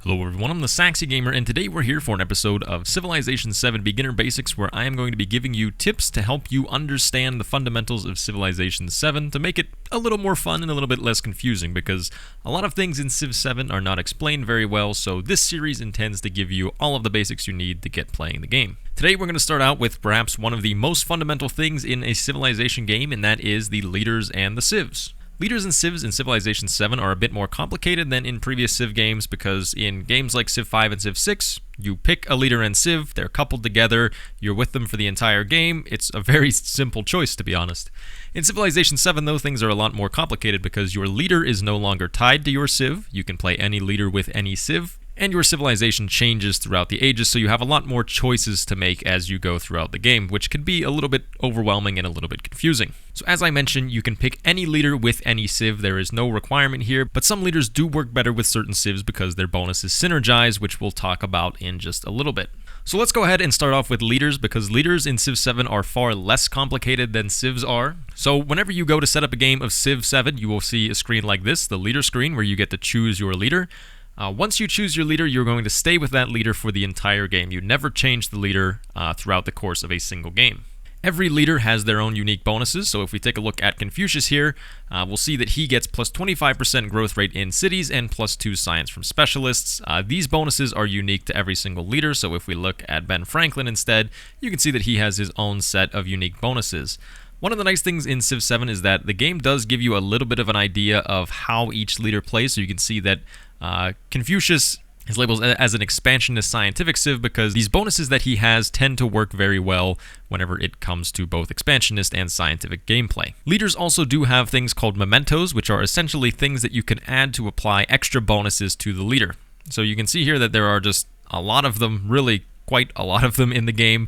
Hello everyone, I'm the Saxy Gamer, and today we're here for an episode of Civilization VII Beginner Basics, where I am going to be giving you tips to help you understand the fundamentals of Civilization VII to make it a little more fun and a little bit less confusing, because a lot of things in Civ 7 are not explained very well, so this series intends to give you all of the basics you need to get playing the game. Today we're going to start out with perhaps one of the most fundamental things in a Civilization game, and that is the leaders and the civs. Leaders and civs in Civilization 7 are a bit more complicated than in previous Civ games, because in games like Civ 5 and Civ 6, you pick a leader and civ, they're coupled together, you're with them for the entire game. It's a very simple choice, to be honest. In Civilization 7, though, things are a lot more complicated because your leader is no longer tied to your civ. You can play any leader with any civ, and your civilization changes throughout the ages, so you have a lot more choices to make as you go throughout the game, which can be a little bit overwhelming and a little bit confusing. So as I mentioned, you can pick any leader with any civ. There is no requirement here, but some leaders do work better with certain civs because their bonuses synergize, which we'll talk about in just a little bit. So let's go ahead and start off with leaders, because leaders in Civ 7 are far less complicated than civs are. So whenever you go to set up a game of Civ 7, you will see a screen like this, the leader screen, where you get to choose your leader. Once you choose your leader, you're going to stay with that leader for the entire game. You never change the leader throughout the course of a single game. Every leader has their own unique bonuses, so if we take a look at Confucius here, we'll see that he gets plus 25% growth rate in cities and plus 2 science from specialists. These bonuses are unique to every single leader, so if we look at Ben Franklin instead, you can see that he has his own set of unique bonuses. One of the nice things in Civ 7 is that the game does give you a little bit of an idea of how each leader plays, so you can see that Confucius is labeled as an expansionist scientific civ because these bonuses that he has tend to work very well whenever it comes to both expansionist and scientific gameplay. Leaders also do have things called mementos, which are essentially things that you can add to apply extra bonuses to the leader. So you can see here that there are just a lot of them, really quite a lot of them in the game.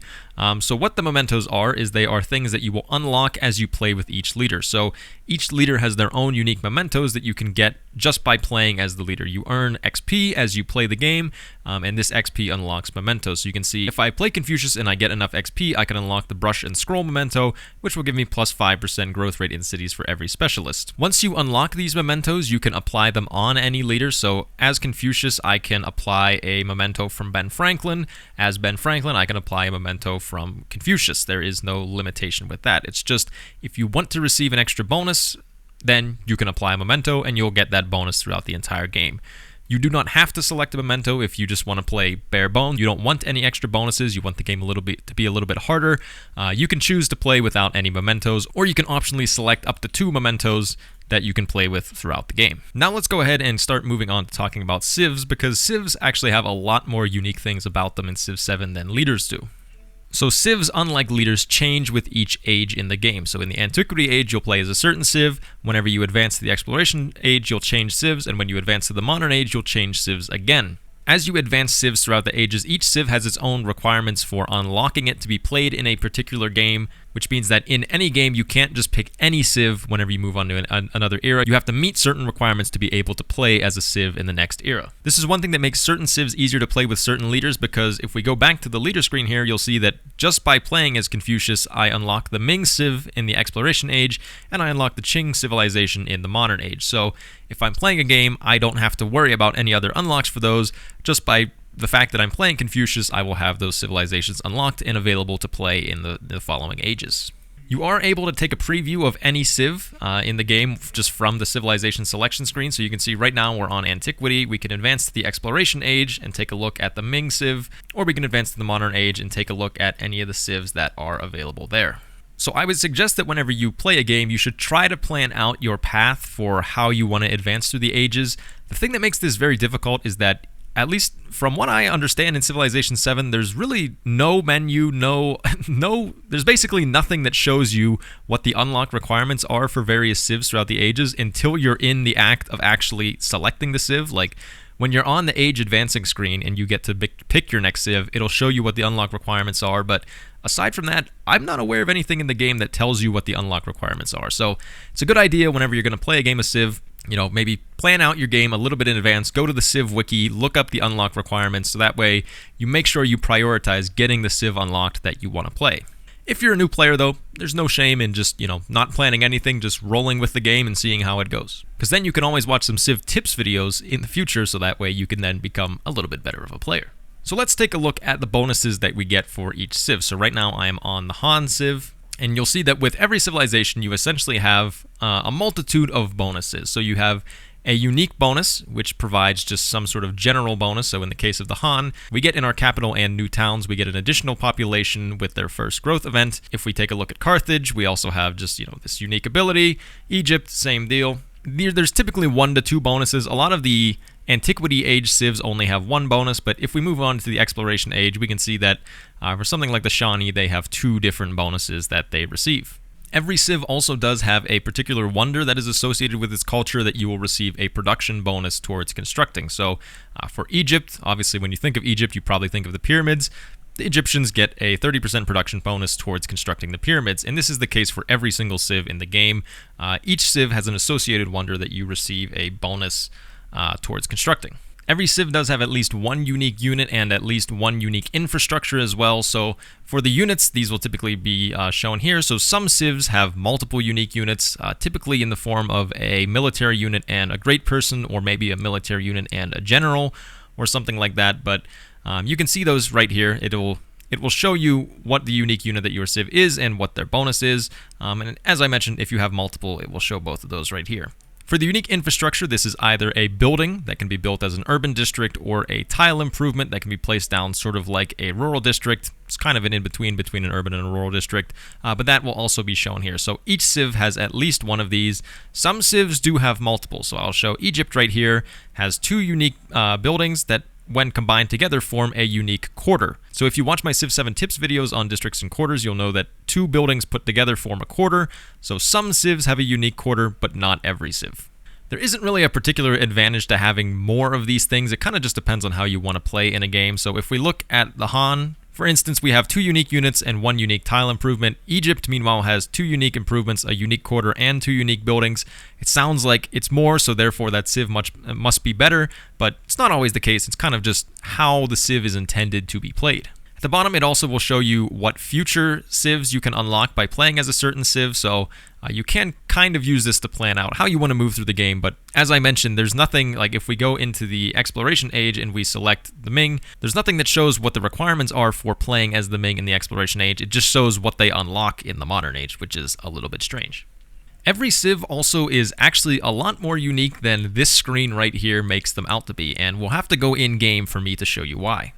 So what the mementos are is they are things that you will unlock as you play with each leader. So each leader has their own unique mementos that you can get just by playing as the leader. You earn XP as you play the game, and this XP unlocks mementos. So you can see if I play Confucius and I get enough XP, I can unlock the brush and scroll memento, which will give me plus 5% growth rate in cities for every specialist. Once you unlock these mementos, you can apply them on any leader. So as Confucius, I can apply a memento from Ben Franklin. As Ben Franklin, I can apply a memento from Confucius. There is no limitation with that. It's just if you want to receive an extra bonus, then you can apply a memento and you'll get that bonus throughout the entire game. You do not have to select a memento if you just want to play bare bones. You don't want any extra bonuses. You want the game to be a little bit harder. You can choose to play without any mementos, or you can optionally select up to 2 mementos that you can play with throughout the game. Now let's go ahead and start moving on to talking about civs, because civs actually have a lot more unique things about them in Civ 7 than leaders do. So civs, unlike leaders, change with each age in the game. So in the Antiquity age, you'll play as a certain civ. Whenever you advance to the Exploration age, you'll change civs, and when you advance to the Modern age, you'll change civs again. As you advance civs throughout the ages, each civ has its own requirements for unlocking it to be played in a particular game, which means that in any game, you can't just pick any civ whenever you move on to another era. You have to meet certain requirements to be able to play as a civ in the next era. This is one thing that makes certain civs easier to play with certain leaders, because if we go back to the leader screen here, you'll see that just by playing as Confucius, I unlock the Ming civ in the Exploration age, and I unlock the Qing civilization in the Modern age. So if I'm playing a game, I don't have to worry about any other unlocks for those. Just by the fact that I'm playing Confucius, I will have those civilizations unlocked and available to play in the following ages. You are able to take a preview of any civ in the game just from the civilization selection screen. So you can see right now we're on Antiquity. We can advance to the Exploration age and take a look at the Ming civ, or we can advance to the Modern age and take a look at any of the civs that are available there. So I would suggest that whenever you play a game, you should try to plan out your path for how you want to advance through the ages. The thing that makes this very difficult is that, at least from what I understand in Civilization 7, there's really no menu, there's basically nothing that shows you what the unlock requirements are for various civs throughout the ages until you're in the act of actually selecting the civ. Like, when you're on the age advancing screen and you get to pick your next civ, it'll show you what the unlock requirements are, but aside from that, I'm not aware of anything in the game that tells you what the unlock requirements are. So it's a good idea whenever you're going to play a game of Civ, maybe plan out your game a little bit in advance, go to the Civ wiki, look up the unlock requirements, so that way you make sure you prioritize getting the Civ unlocked that you want to play. If you're a new player though, there's no shame in just, not planning anything, just rolling with the game and seeing how it goes. Because then you can always watch some Civ tips videos in the future, so that way you can then become a little bit better of a player. So let's take a look at the bonuses that we get for each Civ. So right now I am on the Han Civ, and you'll see that with every civilization you essentially have a multitude of bonuses. So you have a unique bonus, which provides just some sort of general bonus. So in the case of the Han, we get in our capital and new towns, we get an additional population with their first growth event. If we take a look at Carthage, we also have just, this unique ability. Egypt, same deal. There's typically 1 to 2 bonuses. A lot of the Antiquity Age Civs only have 1 bonus, but if we move on to the Exploration Age, we can see that for something like the Shawnee, they have 2 different bonuses that they receive. Every Civ also does have a particular wonder that is associated with its culture that you will receive a production bonus towards constructing. So for Egypt, obviously when you think of Egypt, you probably think of the pyramids. The Egyptians get a 30% production bonus towards constructing the pyramids, and this is the case for every single Civ in the game. Each Civ has an associated wonder that you receive a bonus towards constructing. Every Civ does have at least 1 unique unit and at least 1 unique infrastructure as well. So for the units, these will typically be shown here. So some Civs have multiple unique units, typically in the form of a military unit and a great person, or maybe a military unit and a general, or something like that. But you can see those right here. It will show you what the unique unit that your Civ is and what their bonus is. And as I mentioned, if you have multiple, it will show both of those right here. For the unique infrastructure, this is either a building that can be built as an urban district or a tile improvement that can be placed down sort of like a rural district. It's kind of an in-between between an urban and a rural district, but that will also be shown here. So each Civ has at least 1 of these. Some Civs do have multiple, so I'll show Egypt right here has 2 unique buildings that when combined together form a unique quarter. So if you watch my Civ 7 tips videos on districts and quarters, you'll know that 2 buildings put together form a quarter. So some Civs have a unique quarter, but not every Civ. There isn't really a particular advantage to having more of these things. It kind of just depends on how you want to play in a game. So if we look at the Han, for instance, we have 2 unique units and 1 unique tile improvement. Egypt, meanwhile, has 2 unique improvements, a unique quarter, and 2 unique buildings. It sounds like it's more, so therefore that Civ must be better, but it's not always the case. It's kind of just how the Civ is intended to be played. At the bottom, it also will show you what future Civs you can unlock by playing as a certain Civ, so you can kind of use this to plan out how you want to move through the game. But as I mentioned, there's nothing, like if we go into the Exploration Age and we select the Ming, there's nothing that shows what the requirements are for playing as the Ming in the Exploration Age. It just shows what they unlock in the Modern Age, which is a little bit strange. Every Civ also is actually a lot more unique than this screen right here makes them out to be, and we'll have to go in-game for me to show you why.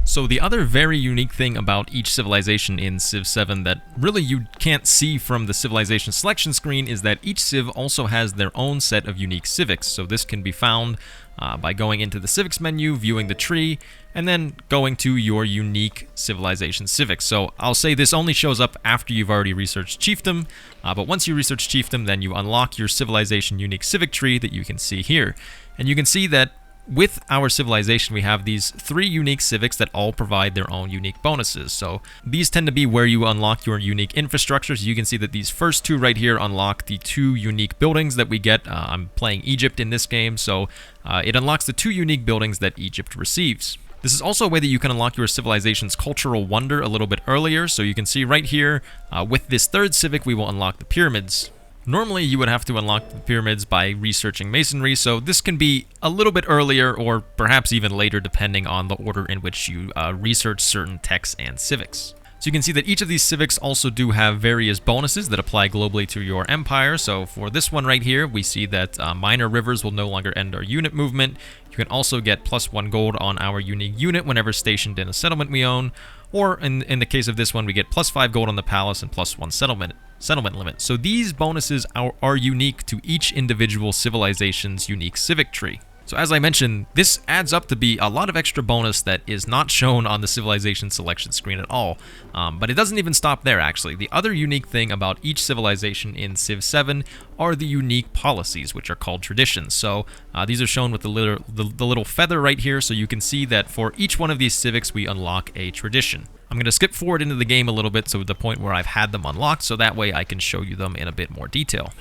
So the other very unique thing about each civilization in Civ 7 that really you can't see from the civilization selection screen is that each Civ also has their own set of unique civics. So this can be found by going into the civics menu, viewing the tree, and then going to your unique civilization civics. So I'll say this only shows up after you've already researched chiefdom, but once you research chiefdom, then you unlock your civilization unique civic tree that you can see here. And you can see that with our civilization, we have these 3 unique civics that all provide their own unique bonuses. So these tend to be where you unlock your unique infrastructure. So you can see that these first 2 right here unlock the 2 unique buildings that we get. I'm playing Egypt in this game, so it unlocks the 2 unique buildings that Egypt receives. This is also a way that you can unlock your civilization's cultural wonder a little bit earlier. So you can see right here, with this 3rd civic, we will unlock the pyramids. Normally, you would have to unlock the pyramids by researching masonry, so this can be a little bit earlier or perhaps even later depending on the order in which you research certain texts and civics. So you can see that each of these civics also do have various bonuses that apply globally to your empire. So for this one right here, we see that minor rivers will no longer end our unit movement. You can also get +1 gold on our unique unit whenever stationed in a settlement we own. Or in the case of this one, we get +5 gold on the palace and +1 settlement limit. So these bonuses are unique to each individual civilization's unique civic tree. So as I mentioned, this adds up to be a lot of extra bonus that is not shown on the civilization selection screen at all. But it doesn't even stop there, actually. The other unique thing about each civilization in Civ 7 are the unique policies, which are called traditions. So these are shown with the little feather right here, so you can see that for each one of these civics, we unlock a tradition. I'm going to skip forward into the game a little bit to the point where I've had them unlocked, so that way I can show you them in a bit more detail.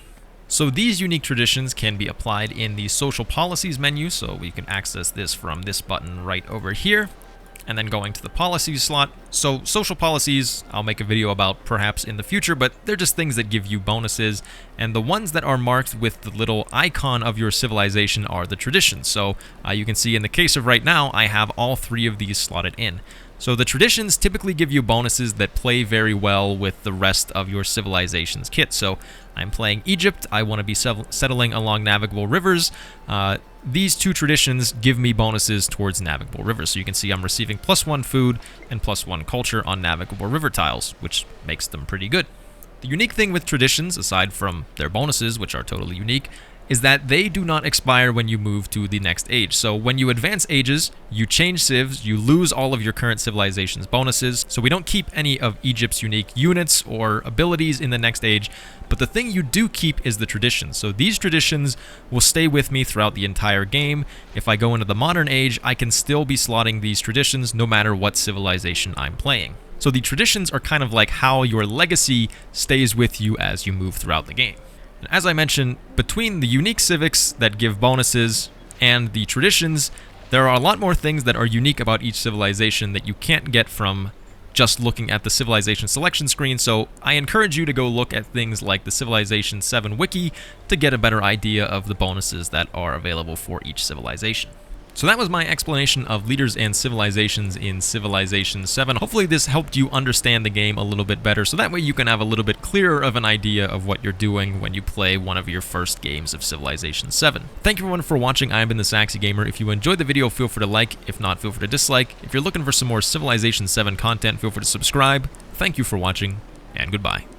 So these unique traditions can be applied in the social policies menu, so we can access this from this button right over here. and then going to the policies slot. So social policies, I'll make a video about perhaps in the future, but they're just things that give you bonuses, and the ones that are marked with the little icon of your civilization are the traditions. So you can see in the case of right now, I have all 3 of these slotted in. So the traditions typically give you bonuses that play very well with the rest of your civilization's kit. So I'm playing Egypt, I want to be settling along navigable rivers. These 2 traditions give me bonuses towards navigable rivers. So you can see I'm receiving +1 food and +1 culture on navigable river tiles, which makes them pretty good. The unique thing with traditions, aside from their bonuses, which are totally unique, is that they do not expire when you move to the next age. So when you advance ages, you change civs, you lose all of your current civilization's bonuses. So we don't keep any of Egypt's unique units or abilities in the next age, but the thing you do keep is the traditions. So these traditions will stay with me throughout the entire game. If I go into the modern age, I can still be slotting these traditions no matter what civilization I'm playing. So the traditions are kind of like how your legacy stays with you as you move throughout the game. As I mentioned, between the unique civics that give bonuses and the traditions, there are a lot more things that are unique about each civilization that you can't get from just looking at the civilization selection screen. So I encourage you to go look at things like the Civilization 7 wiki to get a better idea of the bonuses that are available for each civilization. So that was my explanation of leaders and civilizations in Civilization 7. Hopefully this helped you understand the game a little bit better, so that way you can have a little bit clearer of an idea of what you're doing when you play one of your first games of Civilization 7. Thank you everyone for watching. I've been the Saxy Gamer. If you enjoyed the video, feel free to like. If not, feel free to dislike. If you're looking for some more Civilization 7 content, feel free to subscribe. Thank you for watching, and goodbye.